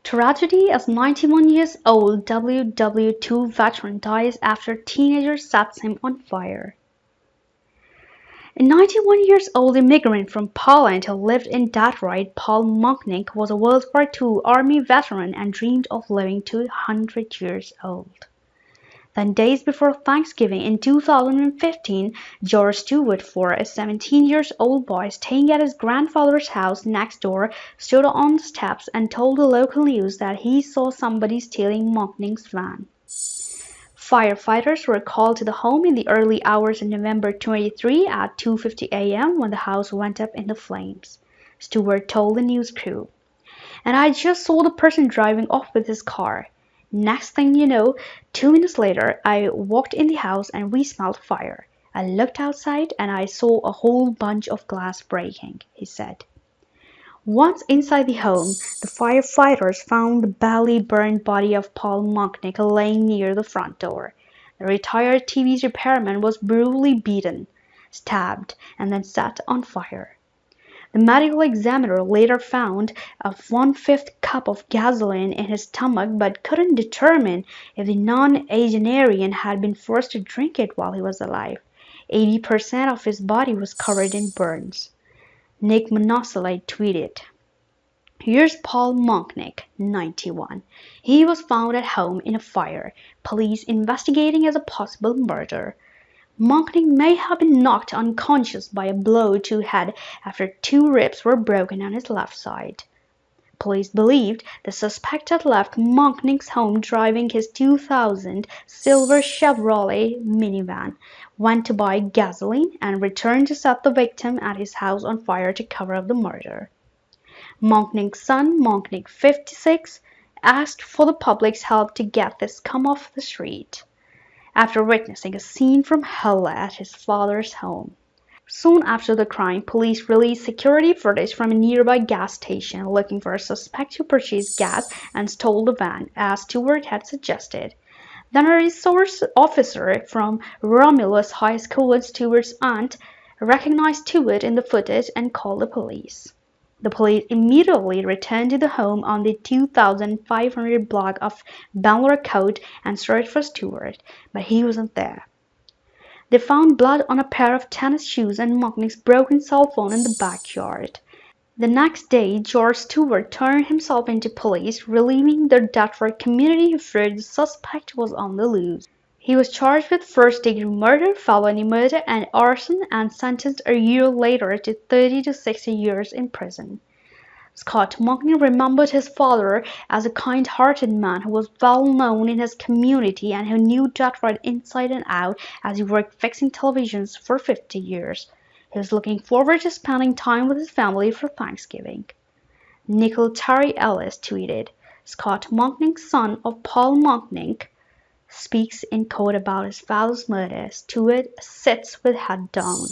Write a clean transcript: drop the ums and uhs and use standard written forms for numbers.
Tragedy as 91 years old WW2 veteran dies after teenager sets him on fire. A 91 years old immigrant from Poland who lived in Detroit, Paul Munknick was a World War II Army veteran and dreamed of living to 100 years old. Then days before Thanksgiving in 2015, George Stewart, for a 17-year-old boy staying at his grandfather's house next door, stood on the steps and told the local news that he saw somebody stealing Munknick's van. Firefighters were called to the home in the early hours of November 23 at 2:50 a.m. when the house went up in flames, Stewart told the news crew. And I just saw the person driving off with his car. Next thing you know, 2 minutes later, I walked in the house and we smelled fire. I looked outside and I saw a whole bunch of glass breaking, he said. Once inside the home, the firefighters found the badly burned body of Paul Munknick laying near the front door. The retired TV repairman was brutally beaten, stabbed, and then set on fire. The medical examiner later found a 1/5 cup of gasoline in his stomach but couldn't determine if the non-Asianarian had been forced to drink it while he was alive. 80% of his body was covered in burns. Nick Monocelli tweeted, "Here's Paul Munknick, 91. He was found at home in a fire. Police investigating as a possible murder. Munknick may have been knocked unconscious by a blow to head after 2 ribs were broken on his left side." Police believed the suspect had left Munknick's home driving his 2000 silver Chevrolet minivan, went to buy gasoline, and returned to set the victim at his house on fire to cover up the murder. Munknick's son, Munknick 56, asked for the public's help to get this scum off the street, after witnessing a scene from hell at his father's home. Soon after the crime, police released security footage from a nearby gas station looking for a suspect who purchased gas and stole the van, as Stewart had suggested. Then a resource officer from Romulus High School and Stewart's aunt recognized Stewart in the footage and called the police. The police immediately returned to the home on the 2500 block of Bangalore Court and searched for Stewart, but he wasn't there. They found blood on a pair of tennis shoes and Munknick's broken cell phone in the backyard. The next day, George Stewart turned himself into police, relieving the Detroit community who feared the suspect was on the loose. He was charged with first-degree murder, felony murder, and arson, and sentenced a year later to 30 to 60 years in prison. Scott Munknick remembered his father as a kind-hearted man who was well known in his community and who knew Detroit inside and out as he worked fixing televisions for 50 years. He was looking forward to spending time with his family for Thanksgiving. Nicole Terry Ellis tweeted, "Scott Munknick, son of Paul Munknick, speaks in court about his father's murder. Stewart sits with head down."